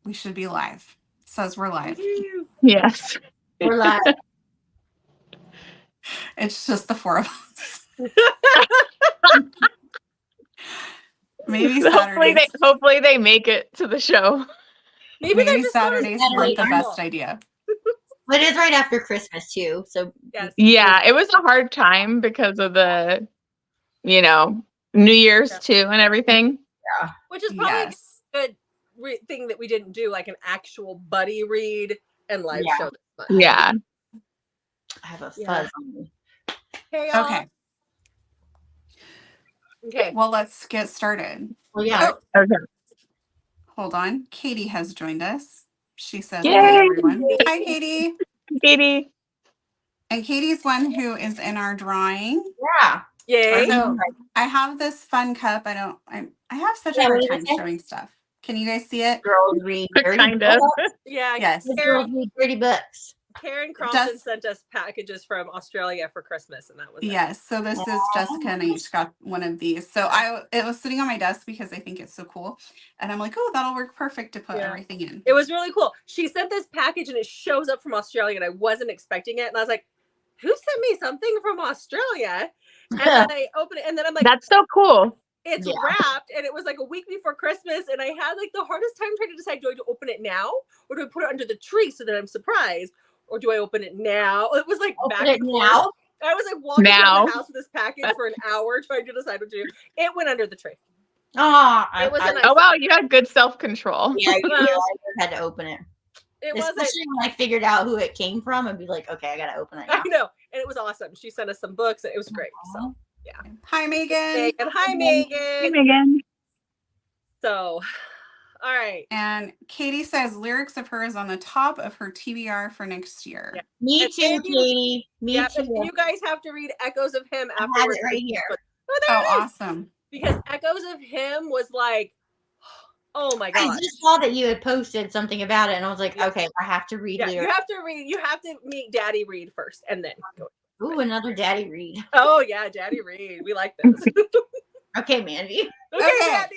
We should be live. It says we're live. Yes. We're live. It's just the four of us. Maybe Saturdays. Hopefully they make it to the show. Maybe Saturdays weren't the best idea. But it is right after Christmas too, so yes. Yeah, it was a hard time because of the, New Year's too and everything. Yeah, which is probably a good thing that we didn't do like an actual buddy read and live show. Yeah. I have a fuzz on me. Hey, Okay. Well, let's get started. Well, yeah. Oh, okay. Hold on. Katie has joined us. She says, Yay! "Hey, everyone." Hi, Katie. Katie. And Katie's one who is in our drawing. Yeah. Yay. So I have this fun cup. I have such a hard time showing stuff. Can you guys see it? Girls read dirty Kind of. Yeah. Yes. Girls read dirty books. Karen Carlson sent us packages from Australia for Christmas, and that was it. Yes. So this is Jessica, and I each got one of these. So it was sitting on my desk because I think it's so cool, and I'm like, oh, that'll work perfect to put everything in. It was really cool. She sent this package, and it shows up from Australia, and I wasn't expecting it, and I was like, who sent me something from Australia? And then I open it, and then I'm like, that's so cool. It's wrapped, and it was like a week before Christmas, and I had like the hardest time trying to decide, do I open it now, or do I put it under the tree so that I'm surprised? Or do I open it now? It was like back and forth. Now? I was like walking around the house with this package for an hour trying to decide what to do. It went under the tree. Oh, wow, you had good self-control. Yeah, I had to open it. Especially when I figured out who it came from, I'd be like, okay, I gotta open it now. I know, and it was awesome. She sent us some books. It was great. So yeah. Hi, Megan. Hi, Megan. Hey, Megan. So. All right. And Katie says lyrics of hers on the top of her TBR for next year. Yeah. Me too, Katie. Me too. You guys have to read Echoes of Him afterwards. I have it right here. Awesome. Because Echoes of Him was like, oh my god. I just saw that you had posted something about it, and I was like, okay, I have to read lyrics. You have to read. You have to meet Daddy Read first, and then go. Ooh, another Daddy Read. Oh yeah, Daddy Read. We like this. Okay, Mandy. Okay, Mandy.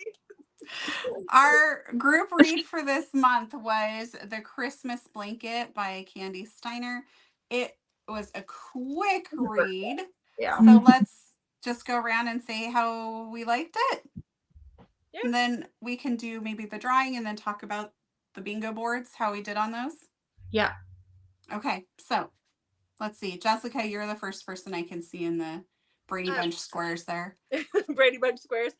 Our group read for this month was The Christmas Blanket by Candy Steiner. It was a quick read. Yeah. So let's just go around and say how we liked it. Yeah. And then we can do maybe the drawing and then talk about the bingo boards, how we did on those. Yeah. Okay, so let's see. Jessica, you're the first person I can see in the Brady Bunch squares there. Brady Bunch squares.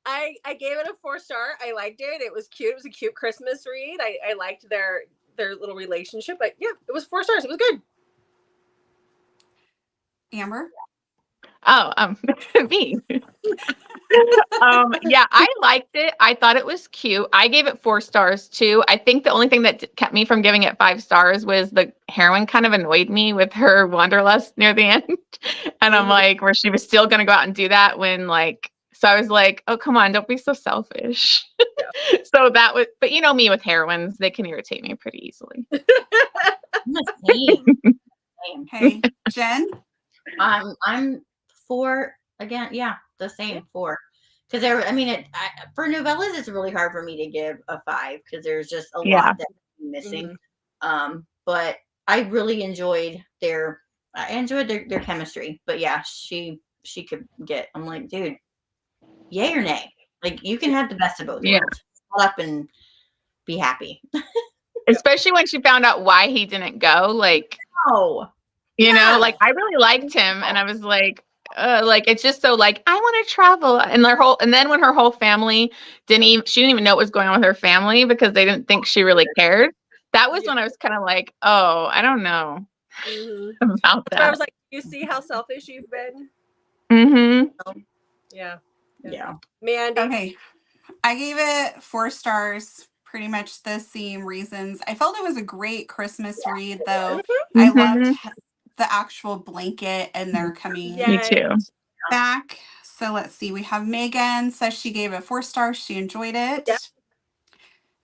I gave it a 4-star. I liked it. It was cute. It was a cute Christmas read. I liked their little relationship. But yeah, it was 4 stars. It was good. Amber? Oh, me. Yeah, I liked it. I thought it was cute. I gave it 4 stars too. I think the only thing that kept me from giving it 5 stars was the heroine kind of annoyed me with her wanderlust near the end. And I'm like, where she was still going to go out and do that when so I was like, oh, come on, don't be so selfish. Yeah. So that was, but you know me with heroines, they can irritate me pretty easily. Same. Hey, Jen? I'm 4 again. Yeah, the same 4. Because for novellas, it's really hard for me to give a 5 because there's just a lot that's missing. Mm-hmm. But I really enjoyed their chemistry. But yeah, she could get. I'm like, dude, yay or nay? Like you can have the best of both worlds. Shut up and be happy. Especially when she found out why he didn't go. You know, I really liked him, and I was like, it's just so I want to travel, and then when her whole family she didn't even know what was going on with her family because they didn't think she really cared. That was when I was kind of like, oh, I don't know about that. So I was like, you see how selfish you've been? Mm-hmm. Yeah. Mandy. Okay. I gave it 4 stars. Pretty much the same reasons. I felt it was a great Christmas read, though. I loved the actual blanket, and they're coming Me too. back. So let's see. We have Megan says she gave it 4 stars. She enjoyed it. Yep.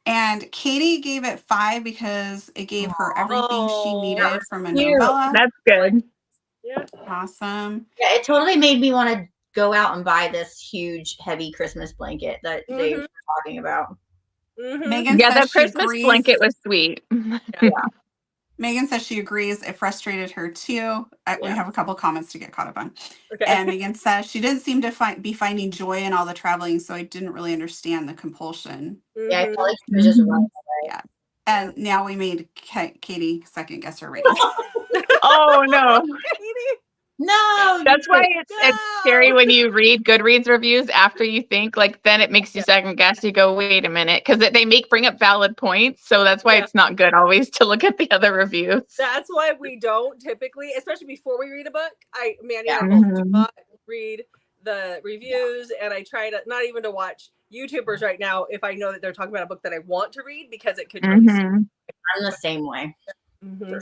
And Katie gave it 5 because it gave her everything she needed from a novella. That's good. Yeah. Awesome. Yeah, it totally made me want to go out and buy this huge, heavy Christmas blanket that they were talking about. Megan Yeah, says the she Christmas agrees. blanket was sweet. Megan says she agrees. It frustrated her too. We have a couple comments to get caught up on. Okay. And Megan says she didn't seem to be finding joy in all the traveling, so I didn't really understand the compulsion. Yeah, I feel like she was just running away. Yeah. And now we made Katie second guess her rating. Oh no. No, That's why it's scary when you read Goodreads reviews after you think, like, then it makes you second guess. You go, wait a minute, because they bring up valid points. So that's why it's not good always to look at the other reviews. That's why we don't typically, especially before we read a book. Mandy and I both do not read the reviews, and I try to not even to watch YouTubers right now if I know that they're talking about a book that I want to read, because it could really I'm the same way. For sure.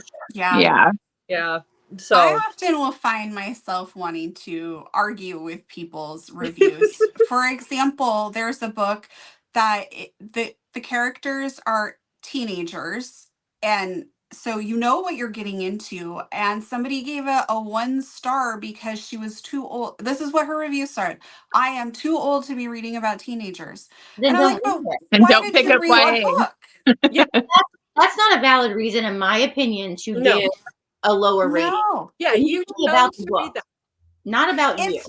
Yeah. So I often will find myself wanting to argue with people's reviews. For example, there's a book that the characters are teenagers, and so you know what you're getting into, and somebody gave it a 1 star because she was too old. This is what her review said: I am too old to be reading about teenagers. Then and I'm like, don't read it. And why don't did pick you up read the book? That's not a valid reason, in my opinion, to give a lower rating. No. Yeah, you about the read book, that. not about you.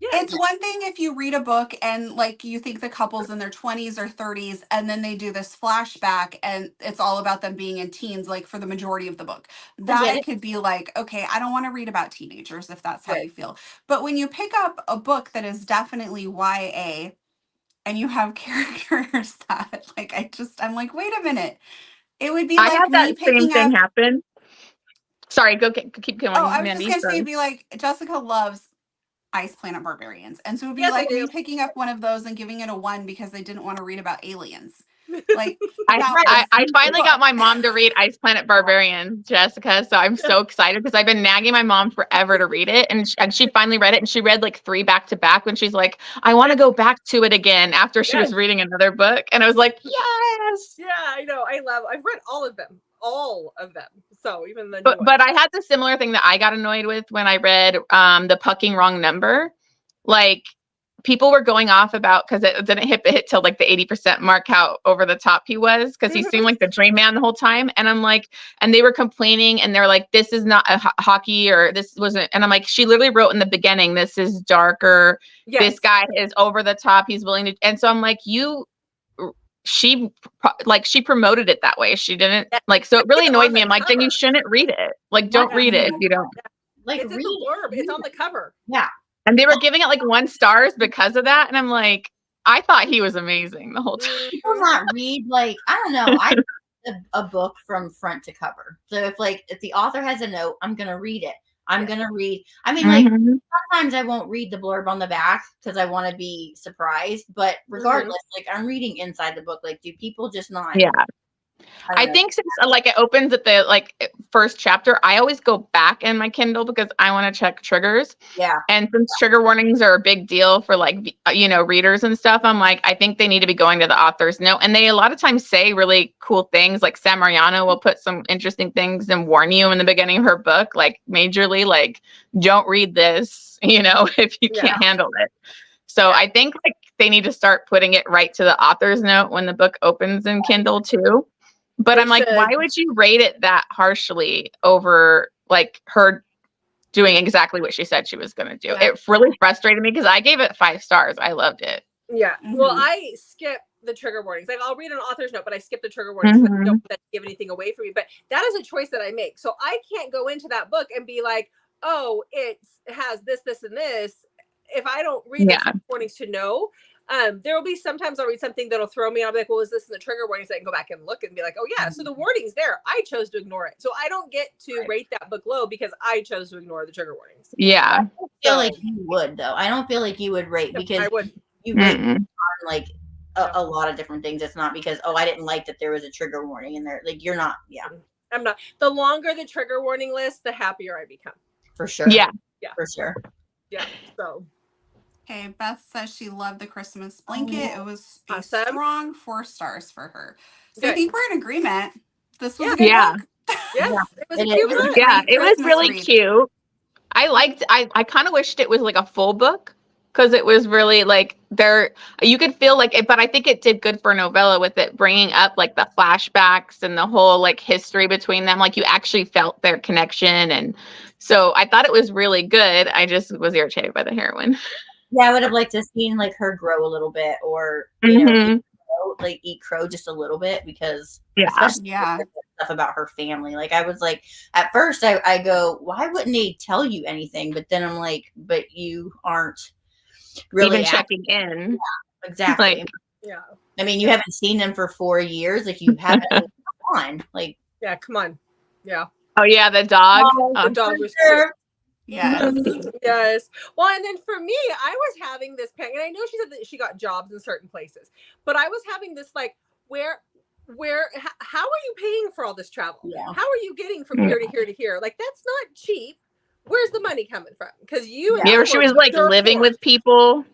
It's one thing if you read a book and like you think the couple's in their 20s or 30s, and then they do this flashback and it's all about them being in teens, like for the majority of the book. That I could be like, okay, I don't want to read about teenagers if that's how you feel. But when you pick up a book that is definitely YA and you have characters that like I'm like, wait a minute. It would be I like had me that same picking thing up. happen. Sorry, keep going. Oh, I was Mandy. just gonna say, Sorry. it'd be like Jessica loves Ice Planet Barbarians. And so it'd be Yes, I like do. me picking up one of those and giving it a 1 because they didn't want to read about aliens. Like I finally got my mom to read Ice Planet Barbarian, Jessica. So I'm so excited because I've been nagging my mom forever to read it. And she finally read it, and she read like 3 back to back when she's like, I want to go back to it again after she was reading another book. And I was like, yes. Yeah, I know. I've read all of them. So even the but I had the similar thing that I got annoyed with when I read the Pucking Wrong Number. Like, people were going off about, because it didn't hit till like the 80% mark, how over the top he was, because he seemed like the dream man the whole time. And I'm like, and they were complaining, and they're like, this is not a hockey, or this wasn't. And I'm like, she literally wrote in the beginning, this is darker. This guy is over the top. He's willing to. And so I'm like, she promoted it that way. She didn't like, so it really annoyed me. I'm like, then you shouldn't read it. Like, don't read it if you don't. Like, it's in the blurb. It's on the cover. Yeah. And they were giving it like 1 stars because of that. And I'm like, I thought he was amazing the whole time. People not read, like, I don't know. I read a book from front to cover. So if the author has a note, I'm gonna read it. I'm gonna read. I mean, like, sometimes I won't read the blurb on the back because I want to be surprised. But regardless, like, I'm reading inside the book. Like, do people just not? Yeah. I think since like it opens at the like first chapter, I always go back in my Kindle because I want to check triggers. Yeah. And since trigger warnings are a big deal for like, readers and stuff, I'm like, I think they need to be going to the author's note. And they a lot of times say really cool things. Like Sam Mariano will put some interesting things and warn you in the beginning of her book, like majorly, like, don't read this, if you can't handle it. So I think like they need to start putting it right to the author's note when the book opens in Kindle too. But I'm like, why would you rate it that harshly over like her doing exactly what she said she was going to do? It really frustrated me because I gave it 5 stars. I loved it. Yeah. Well, I skip the trigger warnings. Like, I'll read an author's note, but I skip the trigger warnings because I don't want that to give anything away from me. But that is a choice that I make. So I can't go into that book and be like, oh, it has this, this, and this. If I don't read the trigger warnings to know. There will be sometimes I'll read something that'll throw me. I'll be like, well, is this in the trigger warnings? I can go back and look and be like, oh yeah, so the warning's there. I chose to ignore it. So I don't get to rate that book low because I chose to ignore the trigger warnings. Yeah. I don't feel like you would, though. I don't feel like you would rate because I would. You rate on like a lot of different things. It's not because, I didn't like that there was a trigger warning in there. Like, you're not. Yeah. I'm not. The longer the trigger warning list, the happier I become. For sure. Yeah. For sure. Yeah. So. Okay, Beth says she loved the Christmas blanket. It was a awesome. Strong 4 stars for her. So I think we're in agreement. This was a good book. Yes, it was a cute book. Yeah, it was Christmas really read. cute. I kind of wished it was like a full book because it was really like you could feel like it, but I think it did good for novella with it bringing up like the flashbacks and the whole like history between them. Like you actually felt their connection. And so I thought it was really good. I just was irritated by the heroine. Yeah, I would have liked to seen like her grow a little bit, or eat crow just a little bit, because especially stuff about her family. Like I was like, at first I go, why wouldn't they tell you anything? But then I'm like, but you aren't really even checking in. Yeah, exactly. Like, yeah. I mean, you haven't seen them for 4 years. Like you haven't. Come on. Like yeah, come on. Yeah. Oh yeah, the dog. The dog was cute. Yes. Yes. Well, and then for me, I was having this pang, and I know she said that she got jobs in certain places, but I was having this like, how are you paying for all this travel? Yeah. How are you getting from here to here to here? Like, that's not cheap. Where's the money coming from? Because you, yeah, she was like living with people.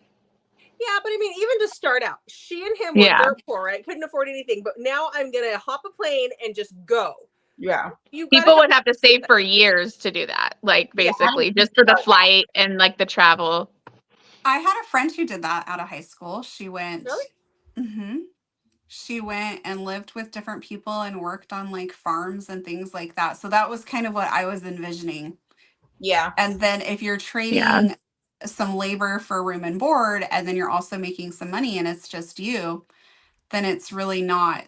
Yeah, but I mean, even to start out, she and him were dirt poor, right? Couldn't afford anything. But now I'm gonna hop a plane and just go. Yeah. People would have to save for years to do that, like basically just for the flight and like the travel. I had a friend who did that out of high school. She went. Really? Mm-hmm. She went and lived with different people and worked on like farms and things like that. So that was kind of what I was envisioning. Yeah. And then if you're trading some labor for room and board, and then you're also making some money and it's just you, then it's really not.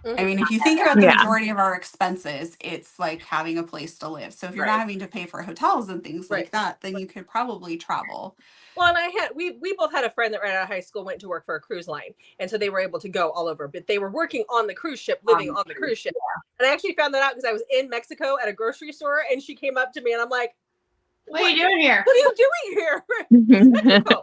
I mean, if you think about the majority of our expenses, it's like having a place to live. So if you're not having to pay for hotels and things like that, then you could probably travel. Well, and we both had a friend that right out of high school went to work for a cruise line. And so they were able to go all over, but they were working on the cruise ship, living on the cruise ship. And I actually found that out because I was in Mexico at a grocery store, and she came up to me and I'm like, what are you doing here? What are you doing here? Mexico.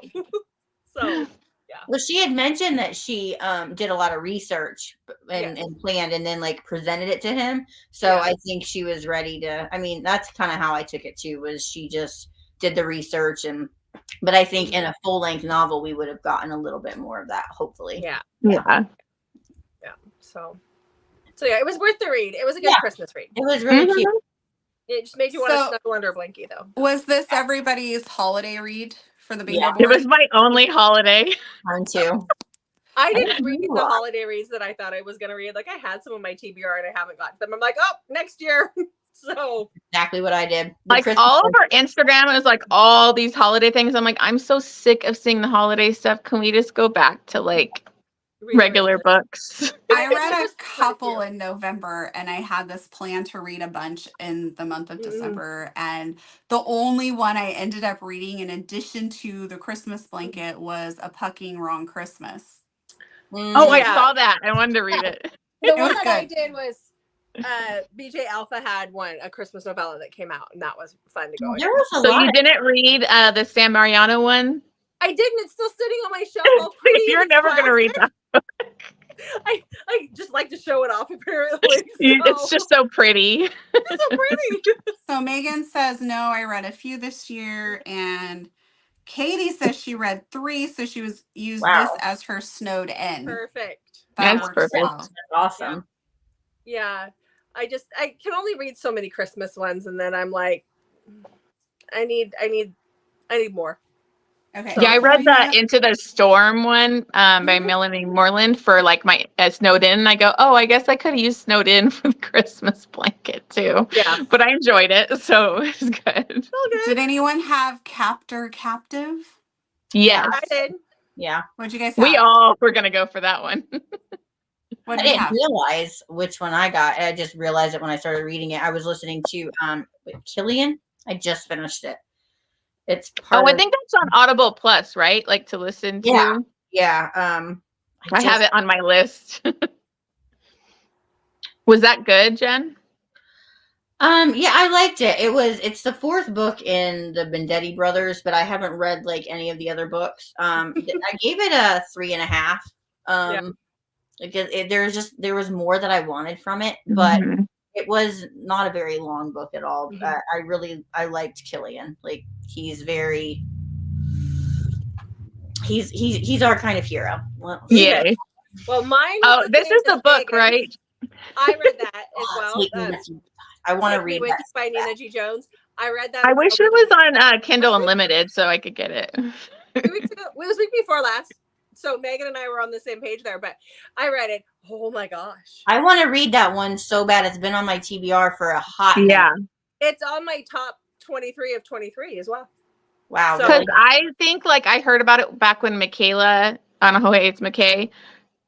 So yeah. Well, she had mentioned that she did a lot of research and planned, and then like presented it to him. So I think she was ready to. I mean, that's kind of how I took it too. Was she just did the research, but I think in a full length novel we would have gotten a little bit more of that. Hopefully. Yeah. So yeah, it was worth the read. It was a good Christmas read. It was really cute. It just makes you want to snuggle under a blankie, though. Was this everybody's holiday read for the bingo board? It was my only holiday. Mine too. I didn't read the holiday reads that I thought I was going to read. Like, I had some of my TBR and I haven't gotten them. I'm like, oh, next year. So exactly what I did. Like all over Instagram is like all these holiday things. I'm like, I'm so sick of seeing the holiday stuff. Can we just go back to like regular books? I read a couple in November, and I had this plan to read a bunch in the month of December. And the only one I ended up reading in addition to the Christmas blanket was A Pucking Wrong Christmas. Oh, I saw that. I wanted to read it. The one that I did was BJ Alpha had a Christmas novella that came out, and that was fun to go. There was a so lot. You didn't read the San Mariano one? I didn't. It's still sitting on my shelf. All pretty. You're never going to read that. I just like to show it off, apparently. So. It's just so pretty. It's so pretty. So Megan says, no, I read a few this year, and Katie says she read 3, so she used this as her snowed in. Perfect. That's perfect. Well. That's awesome. Yeah. I can only read so many Christmas ones, and then I'm like, I need more. Okay. Yeah, I read the Into the Storm one by Melanie Moreland for like my snowed in. I go, oh, I guess I could have used snowed in for the Christmas blanket too. Yeah, but I enjoyed it, so it was good. Did anyone have Captor Captive? Yes, I did. Yeah. What'd you guys have? We all were gonna go for that one. What I didn't realize which one I got. I just realized it when I started reading it. I was listening to Killian. I just finished it. It's part I think that's on Audible Plus, right? Like to listen to. Yeah. I have it on my list. Was that good, Jen? Yeah, I liked it. It's the 4th book in the Bendetti Brothers, but I haven't read like any of the other books. I gave it a 3.5. Because there was more that I wanted from it, but it was not a very long book at all. I liked Killian. Like he's our kind of hero. Well, yeah. Well, mine. Oh, this is the book, right? I read that as well. I want to read that by Nina G. Jones. I read that. I wish it was on Kindle Unlimited so I could get it. 2 weeks ago. It was week before last. So Megan and I were on the same page there, but I read it. Oh my gosh. I want to read that one so bad. It's been on my TBR for a hot minute. Yeah. It's on my top 23 of 23 as well. Wow. So- Because I think like I heard about it back when Michaela, I don't know who hates McKay,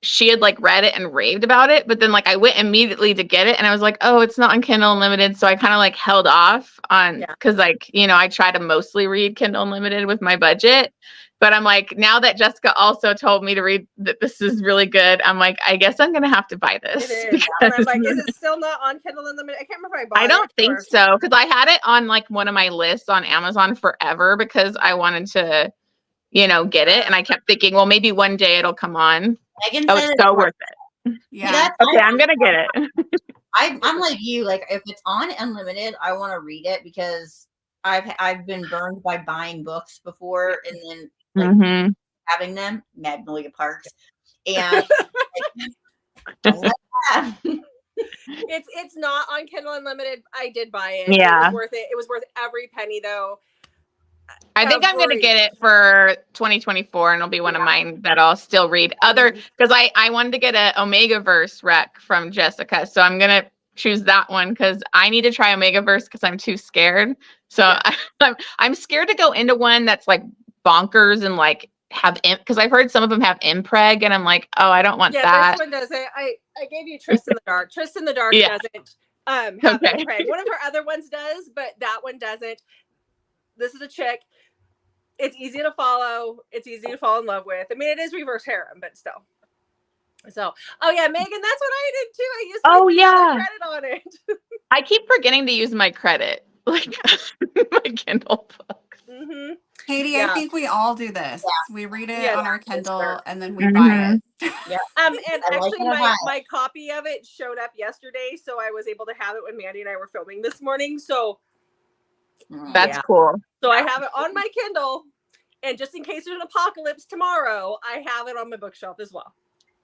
she had like read it and raved about it, but then like I went immediately to get it and I was like, oh, it's not on Kindle Unlimited. So I kind of like held off on, because like, you know, I try to mostly read Kindle Unlimited with my budget. But I'm like, now that Jessica also told me to read that this is really good, I'm like, I guess I'm going to have to buy this. It is. And I'm like, is it still not on Kindle Unlimited? I can't remember if I bought it. I don't think so. Because I had it on like one of my lists on Amazon forever because I wanted to, you know, get it. And I kept thinking, well, maybe one day it'll come on. Megan Oh, said it's so worth it. Yeah. Okay, I'm going to get it. I'm like you. Like, if it's on Unlimited, I want to read it because I've been burned by buying books before and then like having them, Magnolia Parks, and don't like that. It's not on Kindle Unlimited. I did buy it. Yeah. It was worth it. It was worth every penny though. I think I'm going to get it for 2024 and it'll be one of mine that I'll still read. Because I wanted to get a Omegaverse rec from Jessica. So I'm going to choose that one because I need to try Omegaverse because I'm too scared. So I'm scared to go into one that's like bonkers and like have, because I've heard some of them have impreg and I'm like, oh, I don't want that. This one doesn't. I gave you Tryst in the Dark. Tryst in the Dark doesn't have impreg. One of her other ones does, but that one doesn't. This is a chick. It's easy to follow. It's easy to fall in love with. I mean, it is reverse harem, but still. So, oh yeah, Megan, that's what I did too. I used to credit on it. I keep forgetting to use my credit, like my Kindle books. Mm-hmm. Katie, I think we all do this. Yeah. We read it on our Kindle and then we buy it. Yeah. And actually, my copy of it showed up yesterday, so I was able to have it when Mandy and I were filming this morning. So that's cool. So I have it on my Kindle, and just in case there's an apocalypse tomorrow, I have it on my bookshelf as well.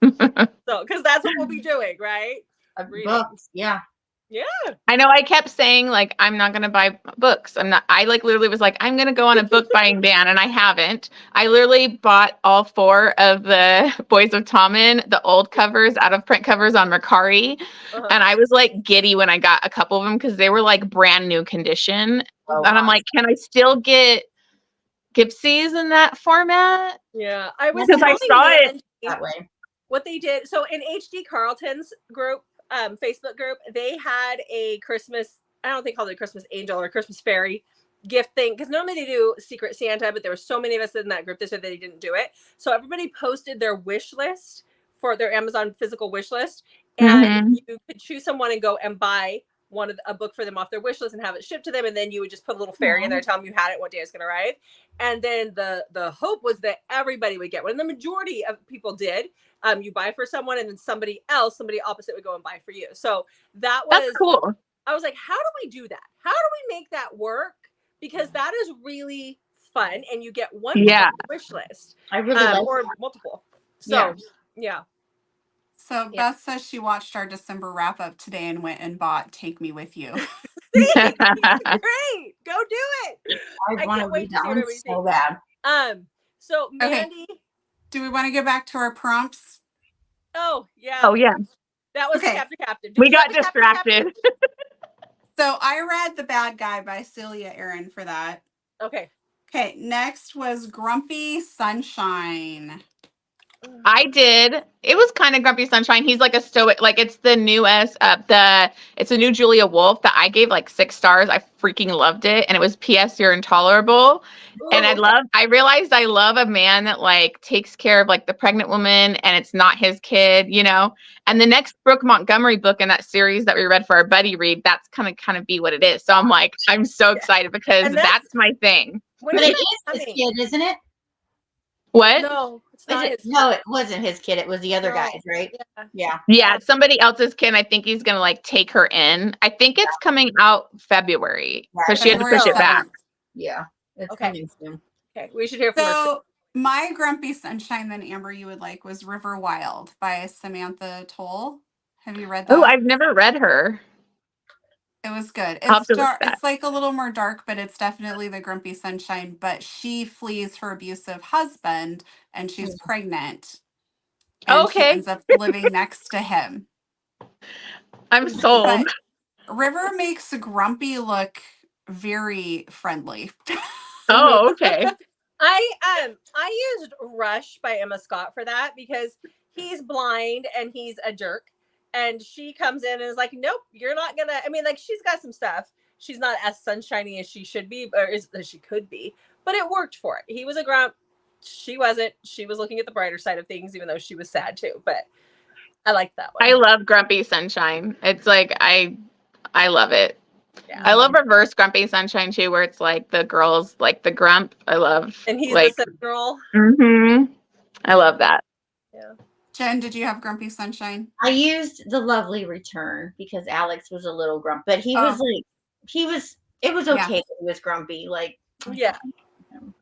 So, because that's what we'll be doing, right? Books, yeah. I know. I kept saying like I'm not going to buy books. I like literally was like I'm going to go on a book buying ban, and I haven't. I literally bought all 4 of the Boys of Tommen, the old covers, out of print covers on Mercari, and I was like giddy when I got a couple of them because they were like brand new condition, and I'm like, can I still get Gipsies in that format? Yeah, I was because I saw it that way. What they did, so in HD Carlton's group. Facebook group, they had a Christmas, I don't think they called it a Christmas angel or Christmas fairy gift thing, because normally they do Secret Santa, but there were so many of us in that group, they said they didn't do it. So everybody posted their wish list for their Amazon physical wish list, and you could choose someone and go and buy a book for them off their wish list and have it shipped to them, and then you would just put a little fairy in there, tell them you had it, what day it's going to arrive. And then the hope was that everybody would get one, and the majority of people did. You buy for someone, and then somebody opposite would go and buy for you. So that's cool. I was like, how do we do that? How do we make that work? Because that is really fun, and you get one wish list. I really like or multiple. So yeah. So Beth says she watched our December wrap up today and went and bought Take Me With You. Great. Go do it. I want to read that one so bad. So Mandy. Okay. Do we want to get back to our prompts? Oh yeah. That was Captain. We got distracted. So I read The Bad Guy by Celia Aaron for that. Okay. Next was Grumpy Sunshine. I did. It was kind of Grumpy Sunshine. He's like a stoic, like it's the newest, it's a new Julia Wolf that I gave like 6 stars. I freaking loved it. And it was P.S. You're Intolerable. Ooh. And I realized I love a man that like takes care of like the pregnant woman and it's not his kid, you know? And the next Brooke Montgomery book in that series that we read for our buddy read, that's kind of be what it is. So I'm like, I'm so excited because that's my thing. But it is his kid, isn't it? What? No, it's not his kid. No, it wasn't his kid. It was the other guy's, right? Yeah. Yeah, it's somebody else's kid. I think he's gonna like take her in. I think it's coming out February, so she had to push it back. Yeah, it's coming soon. Okay, we should hear from her. So my Grumpy Sunshine, then Amber, you would like, was River Wild by Samantha Toll. Have you read that? Oh, I've never read her. It was good. I'll have It's to look dark. at that. It's like a little more dark, but it's definitely the Grumpy Sunshine. But she flees her abusive husband, and she's pregnant, and she Okay, ends up living next to him. I'm sold. But River makes Grumpy look very friendly. Oh, okay. I used Rush by Emma Scott for that because he's blind and he's a jerk. And she comes in and is like, nope, you're not gonna. I mean, like, she's got some stuff. She's not as sunshiny as she should be, or as she could be, but it worked for it. He was a grump. She wasn't. She was looking at the brighter side of things, even though she was sad too. But I liked that one. I love Grumpy Sunshine. It's like I love it. Yeah. I love reverse Grumpy Sunshine too, where it's like the girls like the grump. I love. And he's like, the Sentinel. I love that. Yeah. Jen, did you have Grumpy Sunshine? I used the Lovely Return because Alex was a little grump, but he was like, it was okay that he was grumpy. Like, Yeah.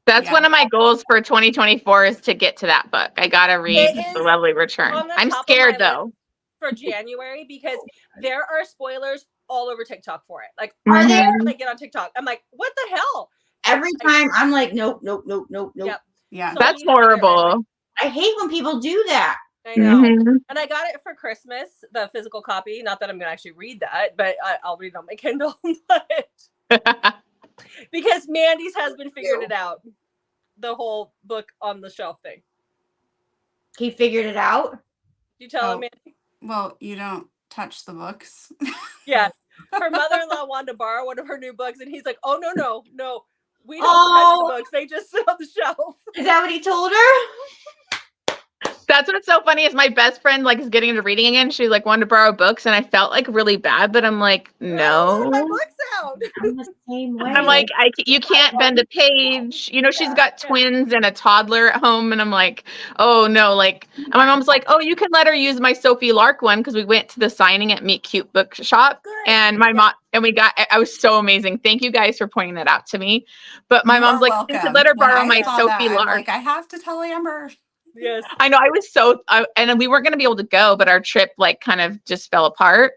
That's one of my goals for 2024 is to get to that book. I gotta read The Lovely Return. I'm scared though. For January because there are spoilers all over TikTok for it. Like, are there? I get on TikTok, I'm like, what the hell? Every time I'm like, nope. Yep. Yeah. So That's you have to get ready. horrible. I hate when people do that. I know. Mhm. And I got it for Christmas, the physical copy. Not that I'm gonna actually read that, but I'll read it on my Kindle. But because Mandy's husband figured it out, the whole book on the shelf thing. He figured it out. You tell him, Mandy? Well, you don't touch the books. Yeah. Her mother-in-law wanted to borrow one of her new books, and he's like, "Oh no, we don't touch the books; they just sit on the shelf." Is that what he told her? That's what's so funny is my best friend like is getting into reading again. She like wanted to borrow books, and I felt like really bad, but I'm like, no. My books out. I'm the same way. I'm like, you can't bend a page. You know, she's got twins and a toddler at home, and I'm like, oh no, like, and my mom's like, oh, you can let her use my Sophie Lark one because we went to the signing at Meet Cute Bookshop, and my mom and we got. I was so amazing. Thank you guys for pointing that out to me. But my mom's like, you should let her borrow my Sophie Lark. Like, I have to tell Amber. Yes. I know. I was so, and we weren't going to be able to go, but our trip like kind of just fell apart.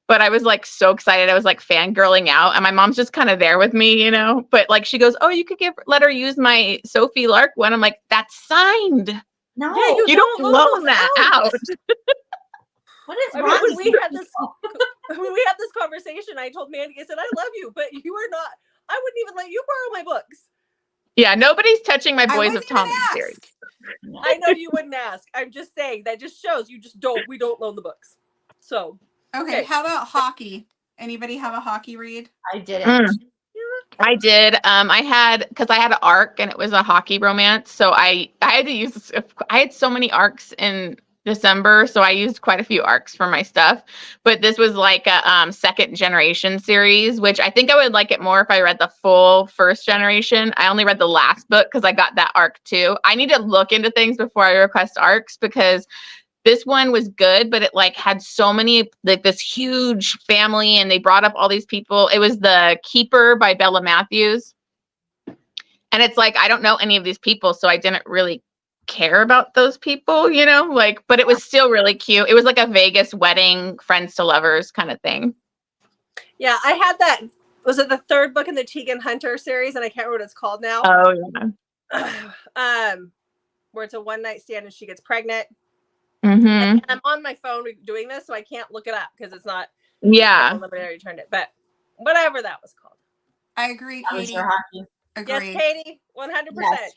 But I was like so excited. I was like fangirling out, and my mom's just kind of there with me, you know. But like she goes, "Oh, you could let her use my Sophie Lark one." I'm like, "That's signed. No, Yeah, you don't loan that out." What is wrong? When we had this conversation, I told Mandy, I said, "I love you, but you are not. I wouldn't even let you borrow my books." Yeah, nobody's touching my Boys of Tommy series. I know you wouldn't ask. I'm just saying that just shows you just don't. We don't loan the books. So okay. How about hockey? Anybody have a hockey read? I didn't. I did. I had because I had an arc and it was a hockey romance, so I had to use. I had so many arcs in December, so I used quite a few arcs for my stuff. But this was like a second generation series, which I think I would like it more if I read the full first generation. I only read the last book because I got that arc too. I need to look into things before I request arcs because this one was good, but it like had so many like this huge family, and they brought up all these people. It was The Keeper by Bella Matthews, and it's like I don't know any of these people, so I didn't really care about those people, you know, like, but it was still really cute. It was like a Vegas wedding, friends to lovers kind of thing. yeah, I had that. Was it the third book in the Tegan Hunter series? And I can't remember what it's called now. Oh yeah. Where it's a one night stand and she gets pregnant. Mm-hmm. And I'm on my phone doing this, so I can't look it up because it's not. Yeah. I returned it, but whatever that was called. I agree, That was Katie. your hockey. Agreed. Yes, Katie, 100%. Yes.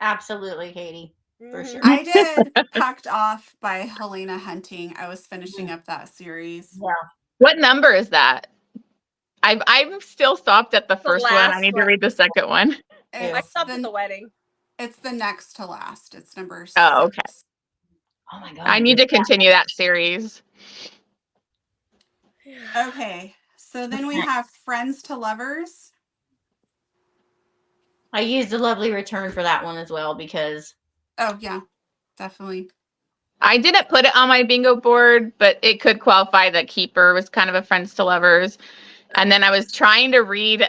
Absolutely, Katie. For sure. I did Packed Off by Helena Hunting. I was finishing up that series. Yeah. What number is that? I'm still stopped at the first one. I need to read the second one. I stopped at the wedding. It's the next to last. It's number 6. Oh, okay. Oh my god. I need to continue that series. Okay. So then we have Friends to Lovers. I used The Lovely Return for that one as well because Oh, yeah. Definitely. I didn't put it on my bingo board, but it could qualify. The Keeper was kind of a Friends to Lovers. And then I was trying to read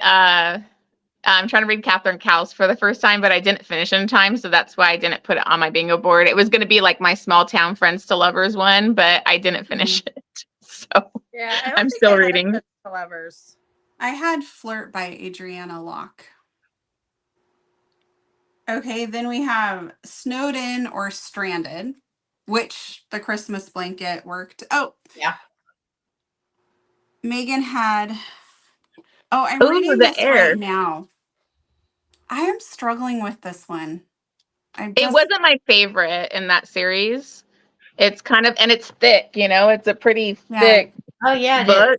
I'm trying to read Catherine Cowles for the first time, but I didn't finish in time, so that's why I didn't put it on my bingo board. It was going to be like my small town Friends to Lovers one, but I didn't finish it. So yeah, I'm still reading. Lovers. I had Flirt by Adriana Locke. Okay, then we have Snowed In or Stranded, which the Christmas blanket worked. Oh, Yeah. Megan had. Oh, I'm Ooh, reading The this Air. right now. I am struggling with this one. It wasn't my favorite in that series. It's kind of, and it's thick, you know, it's a pretty thick Oh yeah, it book. is.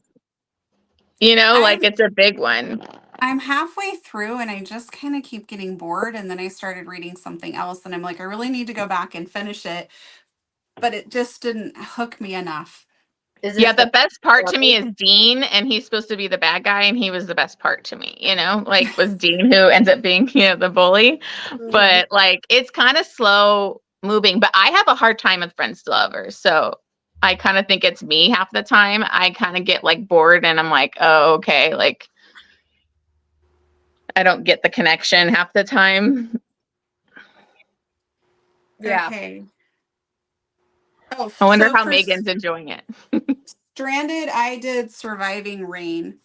You know, like I'm- it's a big one. I'm halfway through and I just kind of keep getting bored. And then I started reading something else and I'm like, I really need to go back and finish it. But it just didn't hook me enough. Yeah, the best part to me is Dean, and he's supposed to be the bad guy, and he was the best part to me, you know, like was Dean, who ends up being, you know, the bully. But like it's kind of slow moving, but I have a hard time with Friends to Lovers. So I kind of think it's me half the time. I kind of get like bored and I'm like, oh, okay, like I don't get the connection half the time. Yeah. Okay. Oh, I wonder so how for Megan's enjoying it. Stranded, I did Surviving Rain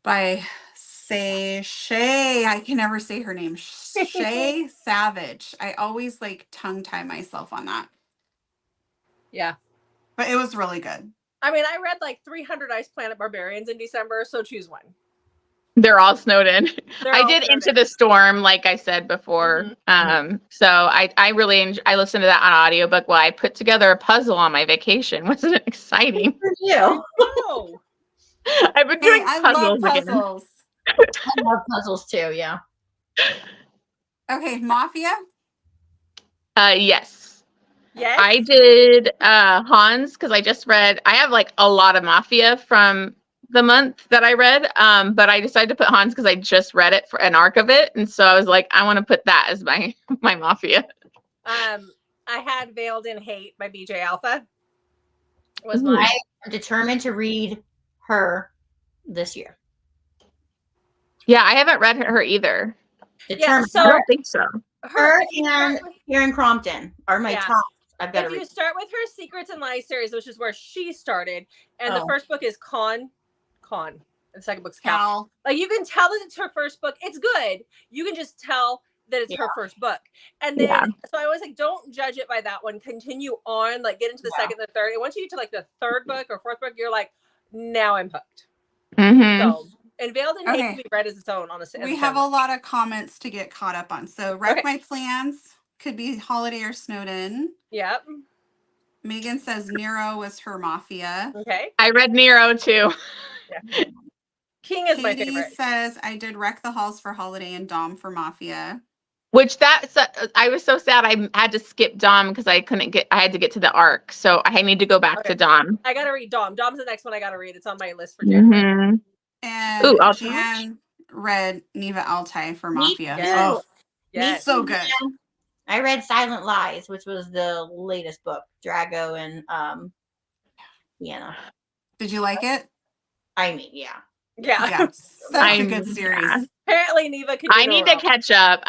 by Shay. I can never say her name. Shay Savage. I always like tongue tie myself on that. Yeah. But it was really good. I mean, I read like 300 Ice Planet Barbarians in December, so choose one. They're all snowed in. I did snowed Into in. the Storm, like I said before. So I really I listened to that on audiobook while I put together a puzzle on my vacation. Wasn't it exciting? For you. Oh. I've been Hey, doing I puzzles love again. puzzles. I love puzzles too. Yeah. Okay, Mafia. Yes. Yes. I did Hans because I just read. I have like a lot of Mafia from the month that I read, but I decided to put Hans because I just read it for an arc of it, and so I was like, I want to put that as my Mafia. I had Veiled in Hate by BJ Alpha. Was Ooh. mine. I'm determined to read her this year. Yeah, I haven't read her either. Determined. so- I don't think so. Her if you and start with- Karen Crompton are my Yeah. top. I've got to if you read. start with her Secrets and Lies series, which is where she started, and the Oh. first book is Con, and the second book's Cal. Cal. Like you can tell that it's her first book. It's good. You can just tell that it's her first book. And then so I was like, don't judge it by that one. Continue on, like get into the second and the third. And once you get to like the third book or fourth book, you're like, now I'm hooked. So and Veiled in Hate can be read as its own on a We have a lot of comments to get caught up on. So Wreck My Plans could be Holiday or Snowed In. Yep. Megan says Nero was her Mafia. Okay. I read Nero too. Yeah. King is my Katie favorite. says I did Wreck the Halls for Holiday and Dom for Mafia. Which I was so sad I had to skip Dom because I had to get to the arc. So I need to go back to Dom. I gotta read Dom. Dom's the next one I gotta read. It's on my list for January. And Jan read Neva Altai for Mafia. Yes. Oh, Yes. so good. I read Silent Lies, which was the latest book, Drago and Vienna. Did you like it? I mean, yeah. Yeah. Such a good series. Yeah. Apparently Neva can I need to catch up.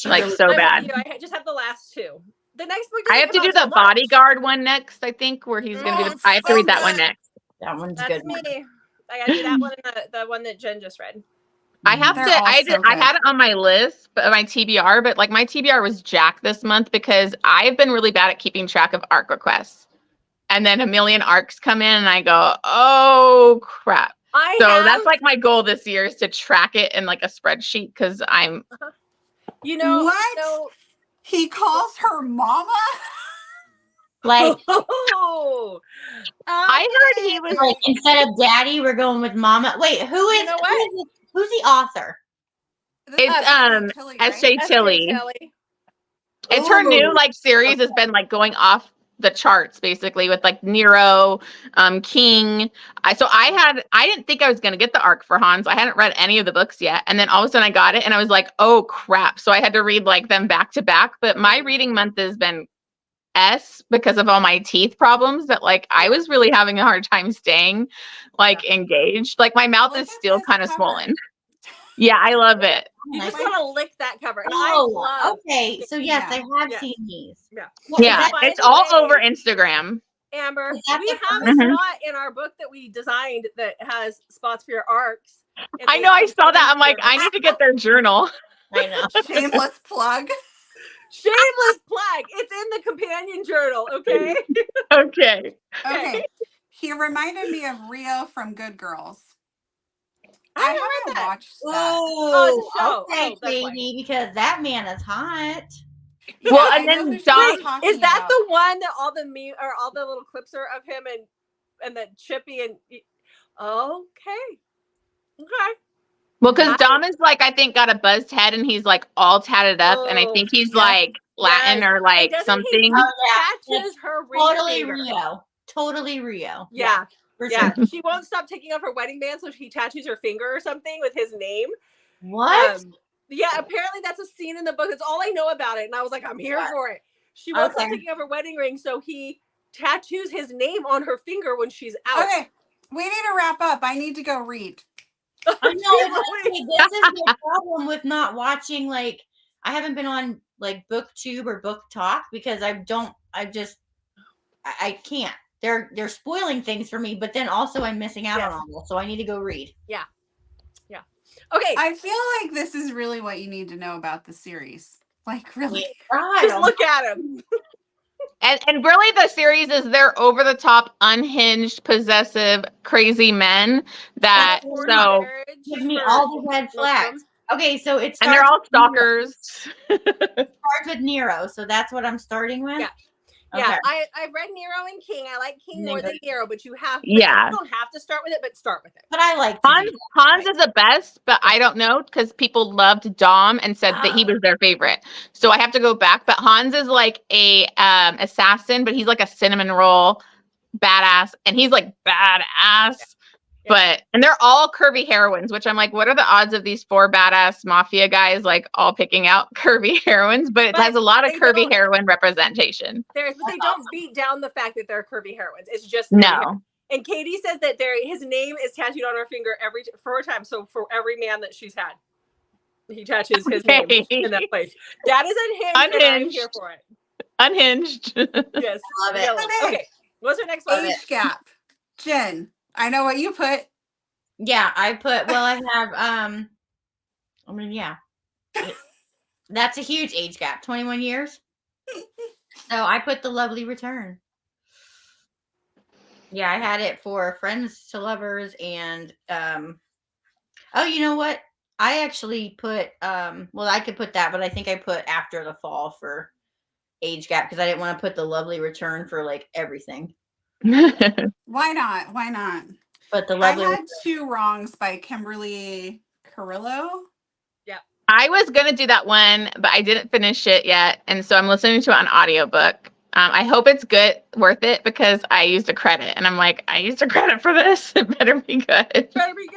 Like so bad. I just have the last two. The next book I have to do the Bodyguard one next, I think, where he's going to be. I have to read that one next. That one's That's good. me. I gotta do that one and the one that Jen just read. I have to. I had it on my list, but my TBR. But like my TBR was Jack this month because I've been really bad at keeping track of arc requests, and then a million arcs come in, and I go, "Oh crap!" That's like my goal this year is to track it in like a spreadsheet because I'm. You know what? He calls her mama. Like, I heard he was like instead of daddy, we're going with mama. Wait, who's the author? It's S.J. Tilly. It's her new like series has been like going off the charts basically with like Nero, King. I didn't think I was gonna get the arc for Hans. I hadn't read any of the books yet, and then all of a sudden I got it, and I was like, oh crap! So I had to read like them back to back. But my reading month has been because of all my teeth problems that like I was really having a hard time staying like engaged. Like my mouth is still kind of swollen. Yeah, I love it. You just want to lick that cover. And Okay. So yes, I have seen these. Yeah. Yeah, it's all over Instagram. Amber, Is that we the have a Mhm. spot in our book that we designed that has spots for your arcs. and I they know. I can saw fit that. into I'm like, your- I need to get their journal. I know. Shameless plug. Shameless plug. It's in the companion journal, okay? Okay. Okay. He reminded me of Rio from Good Girls. I haven't read haven't that. watched that. Oh, it's a show. okay, Oh, that's why. Katie, because that man is hot. Yeah, Well, I and know then who she's Dom- Wait, talking is that about. the one that all the all the little clips are of him and the Chippy and okay. Well, because I- Dom is like, I think got a buzzed head and he's like all tatted up, and I Oh, think he's yeah. like Latin Yes. or And like doesn't something. he tattoos her ring Totally finger? Rio. Totally Rio. Yeah. For Yeah, sure. she won't stop taking off her wedding band, so he tattoos her finger or something with his name. What? Yeah, apparently that's a scene in the book. That's all I know about it, and I was like, I'm here for it. She won't stop taking off her wedding ring, so he tattoos his name on her finger when she's out. Okay. We need to wrap up. I need to go read. I know. Okay, this is the problem with not watching. Like, I haven't been on like BookTube or Book Talk because I can't. They're spoiling things for me, but then also I'm missing out on all this, so I need to go read. Yeah. Okay. I feel like this is really what you need to know about the series. Like, really. Just look at him. And really, the series is they're over the top, unhinged, possessive, crazy men that give me all the red flags. Okay, so it starts, and they're all stalkers. It starts with Nero, so that's what I'm starting with. Yeah. Okay. Yeah, I've read Nero and King. I like King more than Nero, but you have Yeah. you don't have to start with it, but start with it. But I like Hans is the best, but I don't know because people loved Dom and said that he was their favorite. So I have to go back. But Hans is like a assassin, but he's like a cinnamon roll badass, and he's like badass. But and they're all curvy heroines, which I'm like, what are the odds of these 4 badass mafia guys like all picking out curvy heroines? But it has a lot of curvy heroine representation. But they don't beat down the fact that they're curvy heroines. It's just no. And Katie says that his name is tattooed on her finger for a time. So for every man that she's had, he tattoos his name in that place. That is unhinged, and I'm here for it. Unhinged. Yes, love it. Okay, what's our next one? Age gap. Jen, I know what you put. Yeah, I put. Well, I have. I mean, yeah, that's a huge age gap. 21 years. So I put The Lovely Return. Yeah, I had it for Friends to Lovers and oh, you know what? I actually put well, I could put that, but I think I put After the Fall for age gap because I didn't want to put The Lovely Return for like everything. Why not? Why not? But The Lovely I had 2 Wrongs by Kimberly Carrillo. Yeah. I was gonna do that one, but I didn't finish it yet, and so I'm listening to it on audiobook. I hope it's good, worth it, because I used a credit, and I'm like, I used a credit for this. It better be good. Better be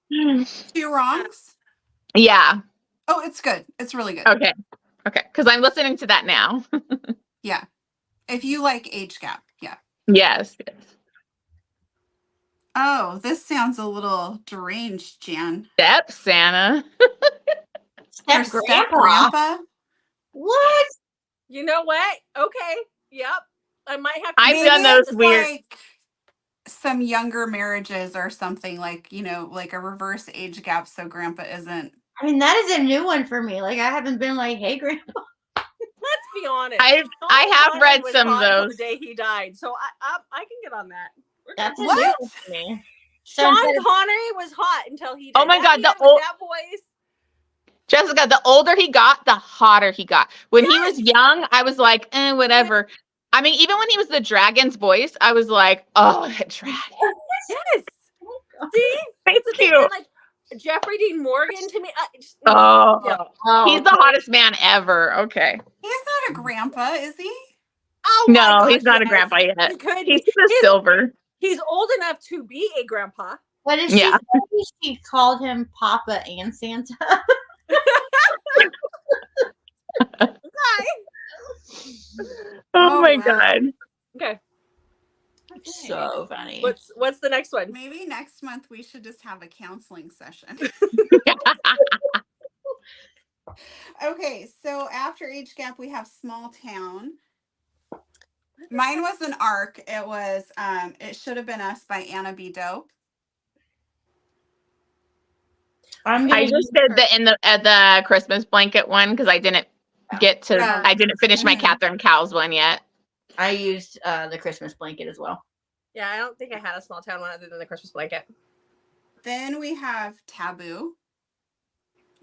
good. 2 Wrongs? Yeah. Oh, it's good. It's really good. Okay. Because I'm listening to that now. Yeah. If you like age gap, yeah. Yes. Oh, this sounds a little deranged, Jan. Step Santa. Step Grandpa? What? You know what? Okay. Yep. I might have to. I've done those weird. Like some younger marriages or something, like, you know, like a reverse age gap, so Grandpa isn't. I mean, that is a new one for me. Like, I haven't been like, hey, Grandpa. Let's be honest. I have read some of those. The day he died, so I can get on that. That's a new What? one for me. Sean Connery was hot until he died. Oh my God, that voice. Jessica, the older he got, the hotter he got. When he was young, I was like, whatever. I mean, even when he was the dragon's voice, I was like, oh, that dragon. Yes. See? Thank you. And like Jeffrey Dean Morgan to me. He's the hottest man ever. Okay. He's not a grandpa, is he? Oh no, my gosh, he's not a grandpa yet. He's the silver. He's old enough to be a grandpa. What is she called him Papa and Santa? Oh my God. Okay. So funny. What's the next one? Maybe next month we should just have a counseling session. Okay, so after age gap we have Small Town. Mine was an arc. It was It Should Have Been Us by Anna B. Doe. I just did the Christmas blanket one because I didn't I didn't finish my Catherine Cowles one yet. I used the Christmas blanket as well. Yeah, I don't think I had a small town one other than the Christmas blanket. Then we have Taboo.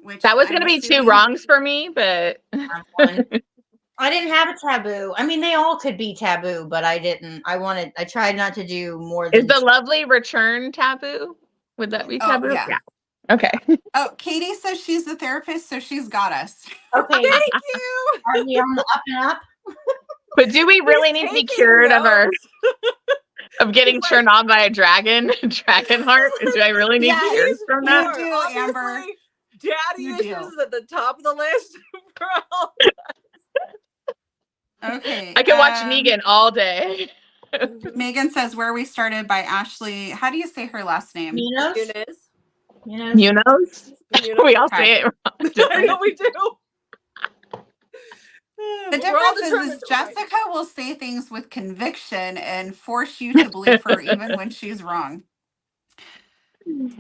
Which that was going to be two wrongs for me, but I didn't have a taboo. I mean, they all could be taboo, but I didn't. I tried not to do more than. Is the Lovely Return taboo? Would that be taboo? Yeah. Okay. Oh, Katie says she's the therapist, so she's got us. Okay. Thank you. Are we on the up and up? But do we really need to be cured of getting turned on by a dragon heart? Do I really need cures from that? You do, Amber. Daddy issues is at the top of the list for all. Okay. I can watch Negan all day. Megan says Where We Started by Ashley. How do you say her last name? Munoz. We all say it wrong. I know we do. The difference is Jessica will say things with conviction and force you to believe her even when she's wrong.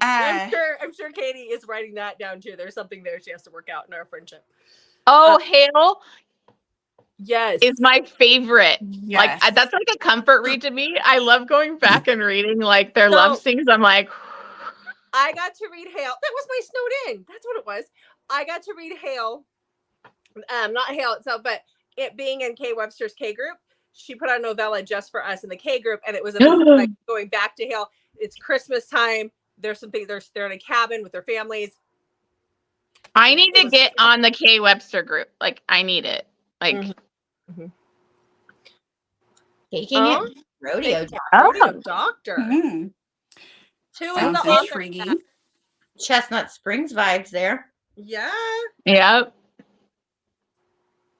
I'm sure Katie is writing that down too. There's something there she has to work out in our friendship. Oh, Hail. Yes. Is my favorite. Yes. Like that's like a comfort read to me. I love going back and reading like their love scenes. I'm like, I got to read Hail. That was my snowed in. That's what it was. I got to read Hail. Not Hail itself, but it being in Kay Webster's K group. She put out a novella just for us in the K group, and it was like going back to Hail. It's Christmas time. There's something. They're in a cabin with their families. I need to get on the Kay Webster group. Like I need it. Like taking it rodeo doctor. Mm-hmm. Who Sounds is the intriguing. Chestnut Springs vibes there. Yeah. Yep.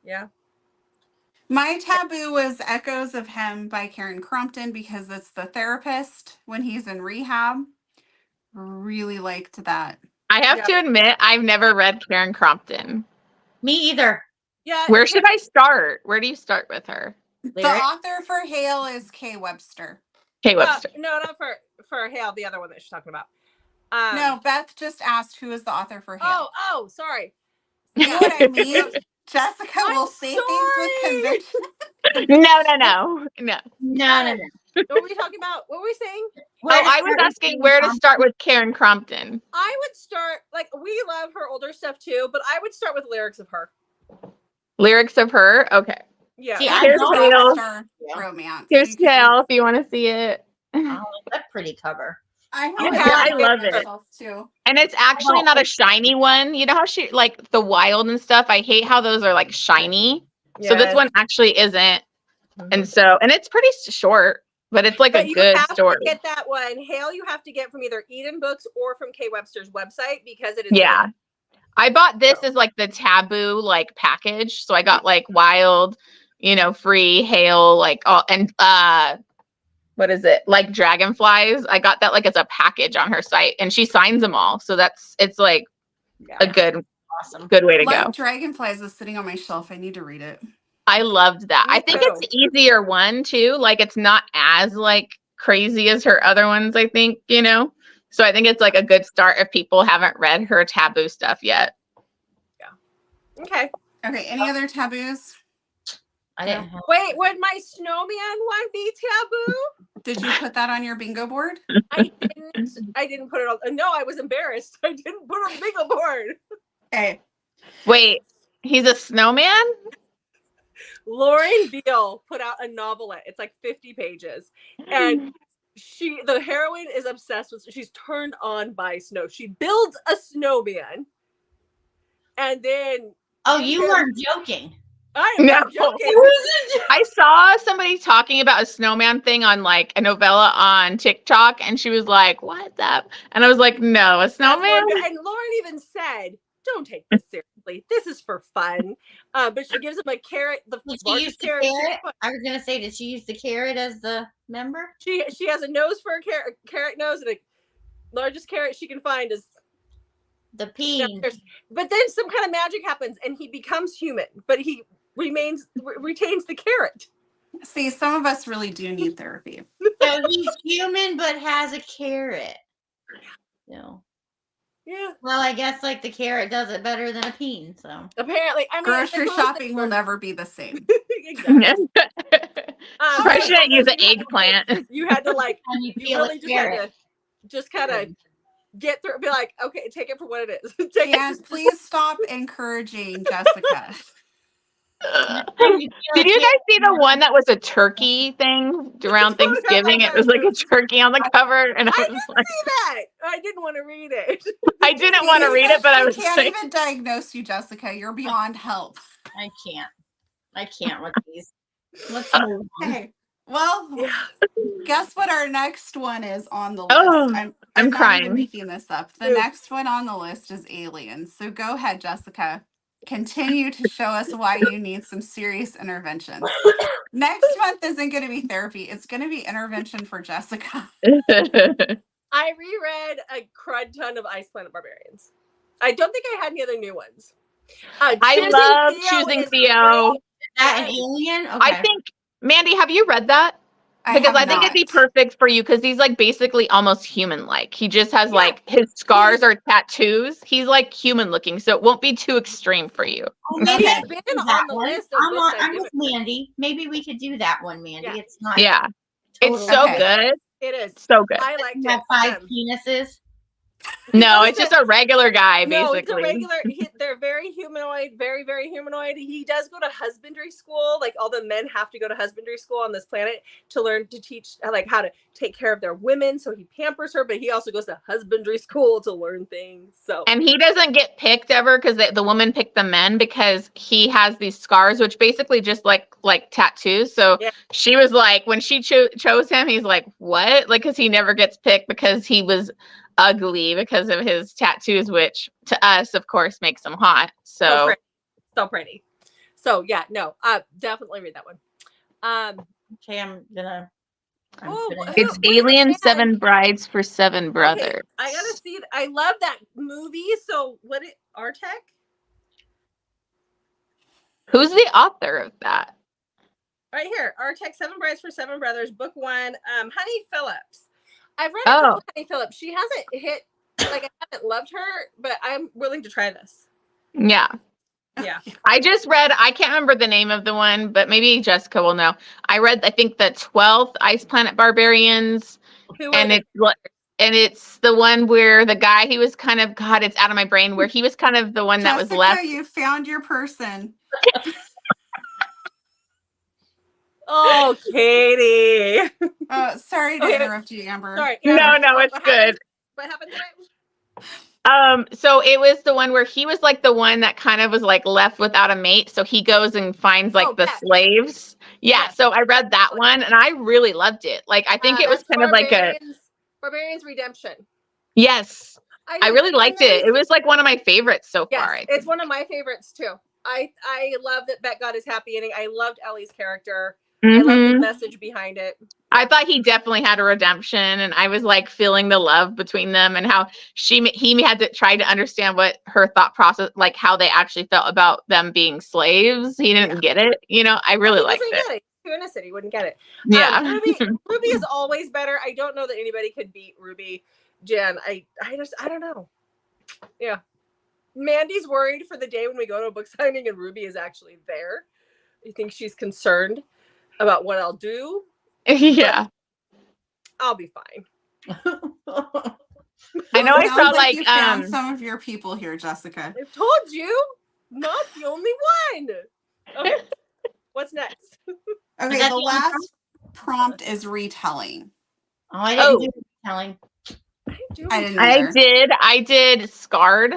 Yeah. My taboo was Echoes of Him by Karen Crompton because it's the therapist when he's in rehab. Really liked that. I have to admit, I've never read Karen Crompton. Me either. Yeah. Where should I start? Where do you start with her? The author for Hail is Kay Webster. Kay Webster. No, not for Hail, the other one that she's talking about. No, Beth just asked who is the author for Hail. Oh, sorry. You know what I mean? Jessica will say things with conviction. No. What were we talking about? What were we saying? I was asking where to start with Karen Crompton. I would start, like, we love her older stuff too, but I would start with Lyrics of Her. Lyrics of Her? Okay. Yeah. See, here's Hail. Romance. Here's Hail if you want to see it. Oh, that pretty cover. I love it. Too. And it's actually not a shiny one. You know how she like the Wild and stuff? I hate how those are like shiny. Yes. So this one actually isn't. And it's pretty short, but it's like a good story. To get that one, Hail, you have to get from either Eden Books or from Kay Webster's website because it is. Yeah. Good. I bought this as like the taboo like package. So I got like Wild, free, Hail, like all and what is it? Like Dragonflies. I got that like as a package on her site and she signs them all. So it's like a good way to go. Dragonflies is sitting on my shelf. I need to read it. I loved that. I think it's the easier one too. Like it's not as like crazy as her other ones, I think, So I think it's like a good start if people haven't read her taboo stuff yet. Yeah. Okay. Any other taboos? I didn't. Wait, would my snowman one be taboo? Did you put that on your bingo board? I didn't put it on. No, I was embarrassed. I didn't put it on the bingo board. Hey. Wait, he's a snowman? Lauren Beale put out a novelette. It's like 50 pages. And the heroine is obsessed with, she's turned on by snow. She builds a snowman. And then. Oh, you weren't joking. I am not joking. I saw somebody talking about a snowman thing on like a novella on TikTok, and she was like, "What's up?" And I was like, "No, a snowman." And Lauren even said, "Don't take this seriously. This is for fun." But she gives him a carrot. The largest carrot. I was gonna say, did she use the carrot as the member? She has a nose for a carrot nose, and the largest carrot she can find is the peen. But then some kind of magic happens, and he becomes human, but he retains the carrot. See, some of us really do need therapy. So he's human, but has a carrot. No. Yeah. Well, I guess like the carrot does it better than a peen. So Apparently, I mean, Grocery it's one of those shopping things will where- never be the same. exactly. Probably it's shouldn't one of use those an you had to, like, eggplant. You had to like, and you you peel really a just had carrot. to just kind of get through, be like, okay, take it for what it is. Take Jan, it. please stop encouraging Jessica. Did you guys see the one that was a turkey thing around don't have Thanksgiving? that It was like a diagnosis. turkey on the cover, and I I was didn't like, see that. I didn't want to read it. I didn't want to read it, but I was can't like, even diagnose you, Jessica. You're beyond help. I can't with these. Let's move on. Okay. Well, Yeah. guess what our next one is on the list? Oh, I'm I'm not crying. even making this up. The Ooh. next one on the list is aliens. So go ahead, Jessica. Continue to show us why you need some serious interventions. Next month isn't going to be therapy. It's going to be intervention for Jessica. I reread a crud ton of Ice Planet Barbarians. I don't think I had any other new ones. I love Choosing is Theo. great. Is that an Yes. alien? Okay. I think, Mandy, have you read that? Because I think it'd be not. perfect for you because he's like basically almost human-like. He just has Yeah. like his scars are tattoos. He's like human looking, so it won't be too extreme for you. Oh, maybe Okay. I It's could been do on that the one. list of books I've I'm with Mandy. Maybe we could do that one, Mandy. Yeah. It's not. Yeah, it's totally so Okay. good, It is. so good. I liked You it. have 5 penises. No, goes it's to- just a regular guy, No, it's a basically. regular. They're very humanoid, very, very humanoid. He does go to husbandry school. Like all the men have to go to husbandry school on this planet to learn to teach, like how to take care of their women. So he pampers her, but he also goes to husbandry school to learn things. So And he doesn't get picked ever because the woman picked the men because he has these scars, which basically just like tattoos. So Yeah. she was like, when she chose him, he's like, what? Like, because he never gets picked because he was ugly because of his tattoos, which to us, of course, makes him hot. So so pretty. So yeah, no, definitely read that one. Okay, I'm gonna. it's wait, Alien man. 7 Brides for 7 Brothers. Okay, I gotta see. I love that movie. So what? Artek? Who's the author of that? Right here, Artek, 7 Brides for 7 Brothers, book 1. Honey Phillips. I've read Oh. a couple of Honey Phillips. She hasn't hit, like I haven't loved her, but I'm willing to try this. Yeah. Yeah. I just read, I can't remember the name of the one, but maybe Jessica will know. I read, I think, the 12th Ice Planet Barbarians. Who are And they? it's the one where the guy, he was kind of, God, it's out of my brain, where he was kind of the one that was Jessica, left. you found your person. Oh, Katie. Sorry to Okay. interrupt you, Amber. Sorry. No, Amber, it's good. What happened to it? So it was the one where he was like the one that kind of was like left without a mate. So he goes and finds like the yes. slaves. Yeah. Yes. So I read that one and I really loved it. Like, I think it was That's kind of like a, Barbarians Redemption. yes, I really liked it. It was like one of my favorites so Yes, far. it's one of my favorites too. I love that Bet got his happy ending. I loved Ellie's character. I love the message behind it. I thought he definitely had a redemption, and I was like feeling the love between them and how he had to try to understand what her thought process, like how they actually felt about them being slaves. He didn't get it. You know, I really liked it. Get it. Too innocent, he wouldn't get it. Yeah. Ruby is always better. I don't know that anybody could beat Ruby. Jen, I don't know. Yeah. Mandy's worried for the day when we go to a book signing and Ruby is actually there. I think she's concerned about what I'll do. Yeah. I'll be fine. I know I Sounds felt like you found some of your people here, Jessica. I've told you, not the only one. Okay. What's next? Okay, the last prompt is retelling. Oh, I didn't do retelling. I didn't either. I did Scarred.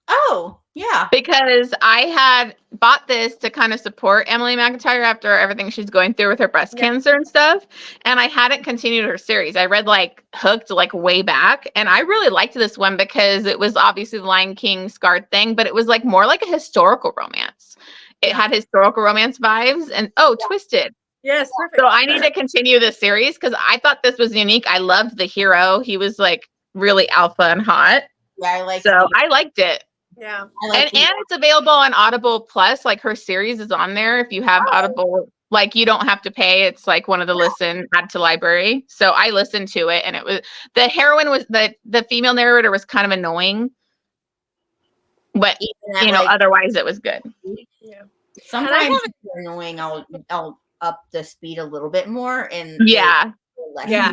Oh, yeah. Because I had bought this to kind of support Emily McIntyre after everything she's going through with her breast cancer and stuff. And I hadn't continued her series. I read like Hooked like way back. And I really liked this one because it was obviously the Lion King Scarred thing, but it was like more like a historical romance. It had historical romance vibes and Twisted. Yes, perfect. So I need to continue this series because I thought this was unique. I loved the hero. He was like really alpha and hot. Yeah, I liked it. Yeah. And it's available on Audible Plus. Like her series is on there if you have Audible like you don't have to pay. It's like one of the listen add to library. So I listened to it, and it was the heroine was the female narrator was kind of annoying, but Even at, you know, like, otherwise it was good. Yeah. sometimes if they're annoying, I'll up the speed a little bit and Yeah. Yeah,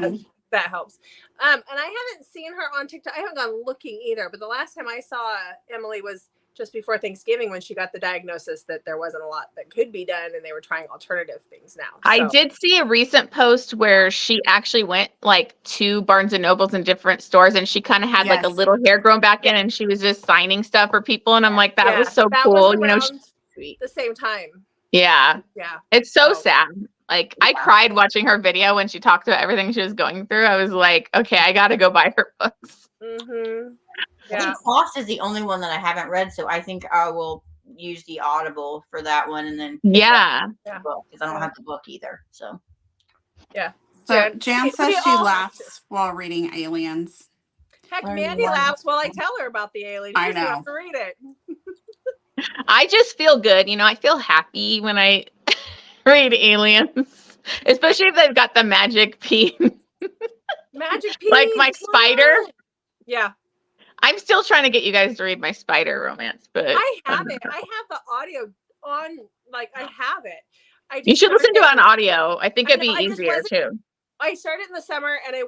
that helps. And I haven't seen her on TikTok. I haven't gone looking either, but the last time I saw Emily was just before Thanksgiving when she got the diagnosis that there wasn't a lot that could be done and they were trying alternative things now. I did see a recent post where she actually went like to Barnes and Nobles in different stores, and she kind of had like a Yes. little hair grown back in, and she was just signing stuff for people. And I'm like, that was so that cool. was You know, around the same time. yeah. Yeah. It's so sad. Like I cried watching her video when she talked about everything she was going through. I was like, okay, I got to go buy her books. Mm-hmm. I Yeah. think Frost is the only one that I haven't read, so I think I will use the Audible for that one, and then pick Yeah. up the book because I don't have the book either. So Yeah. So Jan says she all have laughs while reading Aliens. Heck, Learning Mandy one. laughs while I tell her about the alien. I She doesn't know. have to read it. I just feel good. You know, I feel happy when I read Aliens, especially if they've got the magic pea. Magic Like peas, my what? spider. Yeah. I'm still trying to get you guys to read my spider romance, but I have it. I have the audio on, like, I have it. I just you should listen to it on started- audio. I think I it'd know, be I just easier wasn't- too. I started in the summer and I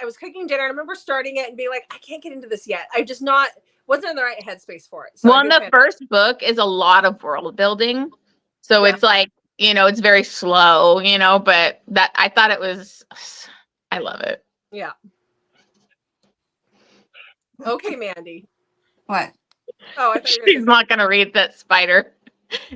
was cooking dinner. And I remember starting it and being like, I can't get into this yet. I just wasn't in the right headspace for it. So Well, and the first book is a lot of world building. So Yeah. it's like, you know, it's very slow, you know, but that I thought it was, I love it. Yeah. Okay, Mandy. What? Oh, I thought you were She's gonna not going to read that spider.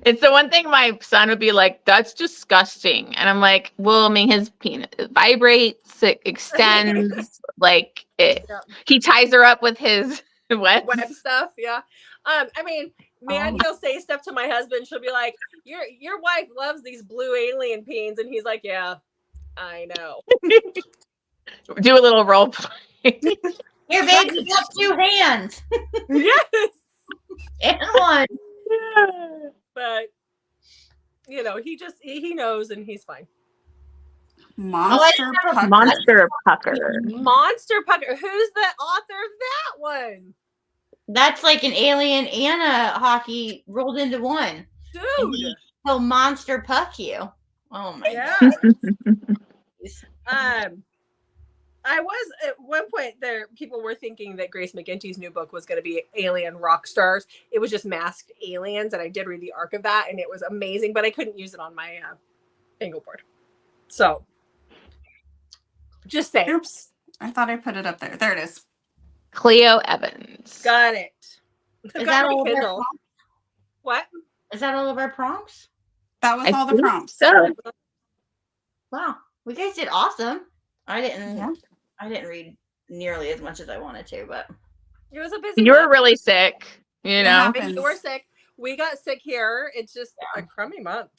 It's the one thing my son would be like, that's disgusting. And I'm like, well, I mean, his penis vibrates, it extends, like it. Yeah. He ties her up with his webs. web stuff. Yeah. I mean, Mandy will say stuff to my husband. She'll be like, your wife loves these blue alien peens. And he's like, yeah, I know. Do a little role play. here, babe, you got 2 hands Yes. and one. But, you know, he knows and he's fine. Monster Pucker. Monster Pucker. Monster Pucker. Who's the author of that one? That's like an alien and a hockey rolled into one. Dude. He'll monster puck you. Oh my Yeah. god. I was at one point there. People were thinking that Grace McGinty's new book was going to be Alien Rock Stars. It was just masked aliens, and I did read the arc of that, and it was amazing. But I couldn't use it on my Bingo board. So, just saying. Oops. I thought I put it up there. There it is. Cleo Evans. Got it. Is Got that my all of our Kindle. prompts? What? Is that all of our prompts? That was I all the think prompts. so. Wow. We guys did awesome. I didn't Yeah. read nearly as much as I wanted to, but It was a busy. You were month. really sick, you know? happens. You were sick. We got sick here. It's just a crummy month.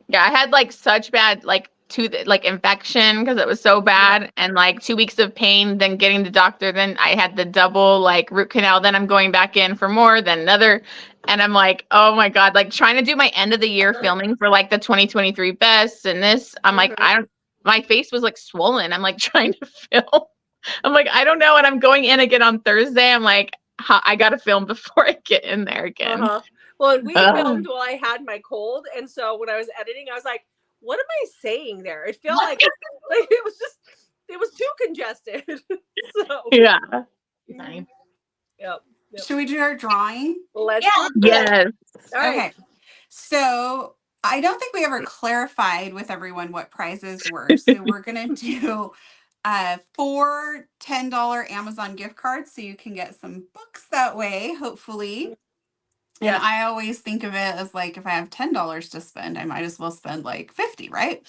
Yeah, I had like such bad like tooth like infection because it was so bad, and like 2 weeks of pain, then getting the doctor, then I had the double like root canal, then I'm going back in for more, then another, and I'm like, oh my god, like trying to do my end of the year filming for like the 2023 best and this, I'm like, my face was like swollen. I'm like trying to film. I'm like, I don't know, and I'm going in again on Thursday. I'm like, I gotta film before I get in there again. Well, and we filmed while I had my cold, and so when I was editing, I was like, "What am I saying there?" It felt like it was too congested. So Yeah. funny. Yep. Should we do our drawing? Let's Yeah. do it. Yes. All right. Okay. So I don't think we ever clarified with everyone what prizes were. So we're going to do 4 $10 Amazon gift cards so you can get some books that way, hopefully. Yeah. And I always think of it as like, if I have $10 to spend, I might as well spend like 50, right?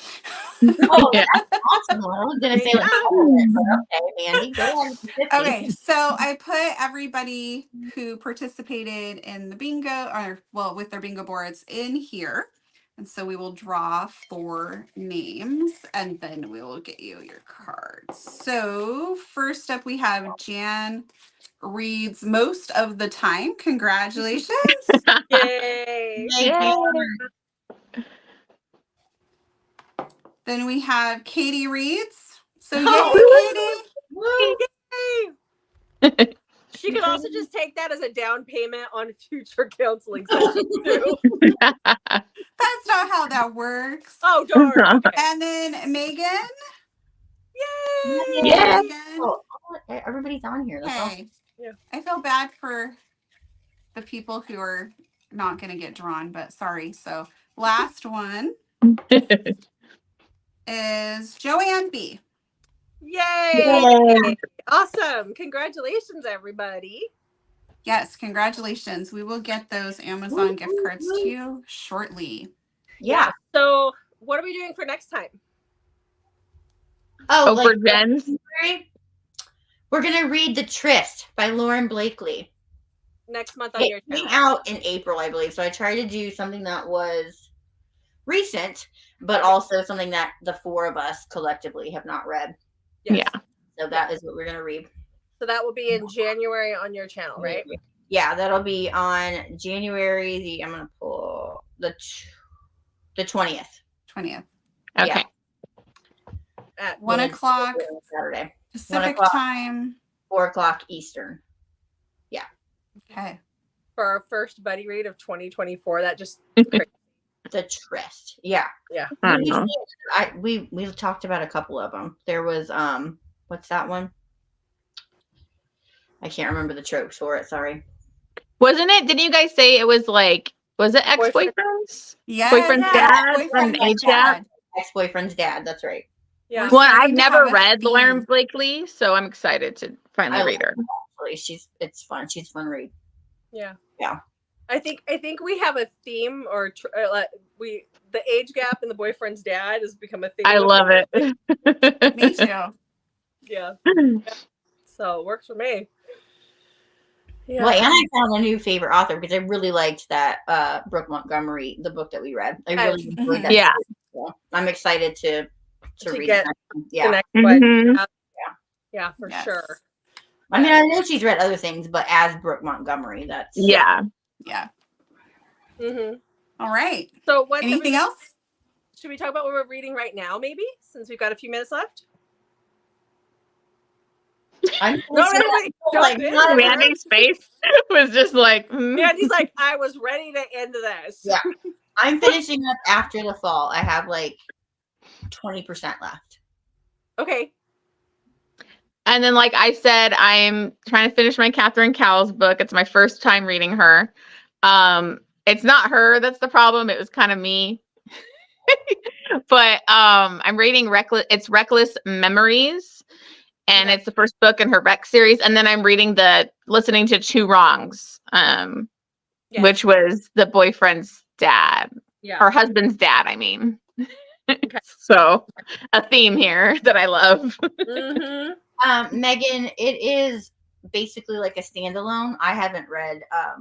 Oh, Yeah. that's awesome. I was gonna say like, okay, Mandy, go on. 50. Okay, so I put everybody who participated in the bingo, or well, with their bingo boards in here. And so we will draw 4 names and then we will get you your cards. So first up, we have Jan reads most of the time. Congratulations. Yay. Yay. Then we have Katie Reads. So Oh, yay, Katie. Yay! She could also just take that as a down payment on future counseling sessions too. That's not how that works. Oh darn. Okay. And then Megan. Yay! Yeah. Megan. Oh, everybody's on here. That's Hey, Yeah. I feel bad for the people who are not going to get drawn, but sorry. So last one is Joanne B. Yay! Awesome. Congratulations, everybody. Yes, congratulations. We will get those Amazon gift cards to you shortly. Yeah. So what are we doing for next time? Oh, for Jen's. We're gonna read The Tryst by Lauren Blakely. Next month on your It came channel. out in April, I believe. So I tried to do something that was recent, but also something that the four of us collectively have not read. Yes. Yeah. So that is what we're gonna read. So that will be in January on your channel, right? Yeah, that'll be on January I'm gonna pull the 20th. 20th. Okay. At 1 o'clock Saturday. Pacific 1 o'clock. time. 4 o'clock Eastern. Okay. for our first buddy read of 2024. That just The Tryst. Yeah. Yeah. I don't know. We talked about a couple of them. There was what's that one? I can't remember the tropes for it. Sorry. Wasn't it? Didn't you guys say it was like, was it ex-boyfriends? Yes, Boyfriend's dad? boyfriend's Age gap? Ex-boyfriend's dad. That's right. Yeah. Well, I've starting to never have a read theme. Lauren Blakely, so I'm excited to finally I read her. Actually, it's fun. She's a fun read. Yeah. Yeah. I think we have a theme, or the age gap in the boyfriend's dad has become a theme. I love it. Me too. Yeah. So it works for me. Yeah. Well, and I found a new favorite author because I really liked that Brooke Montgomery, the book that we read. I really enjoyed that. Yeah. So I'm excited to read get it. the Yeah. next one. Mhm. Yeah, for Yes. sure. I mean, I know she's read other things, but as Brooke Montgomery, that's Yeah. Yeah. Mm-hmm. All right. So what? Anything else? Should we talk about what we're reading right now, maybe, since we've got a few minutes left? I'm No, everybody like, jump in not there. Randy's face was just like, Yeah, and he's like, I was ready to end this. Yeah. I'm finishing up after the fall. I have like 20% left. Okay. And then, like I said, I'm trying to finish my Catherine Cowles book. It's my first time reading her. It's not her that's the problem. It was kind of me. But I'm reading Reckless Memories, and Okay. it's the first book in her Rec series. And then I'm listening to Two Wrongs, Yes. which was the boyfriend's dad, Yeah. or husband's dad, I mean. Okay. So a theme here that I love. Mm-hmm. Megan, it is basically like a standalone. I haven't read I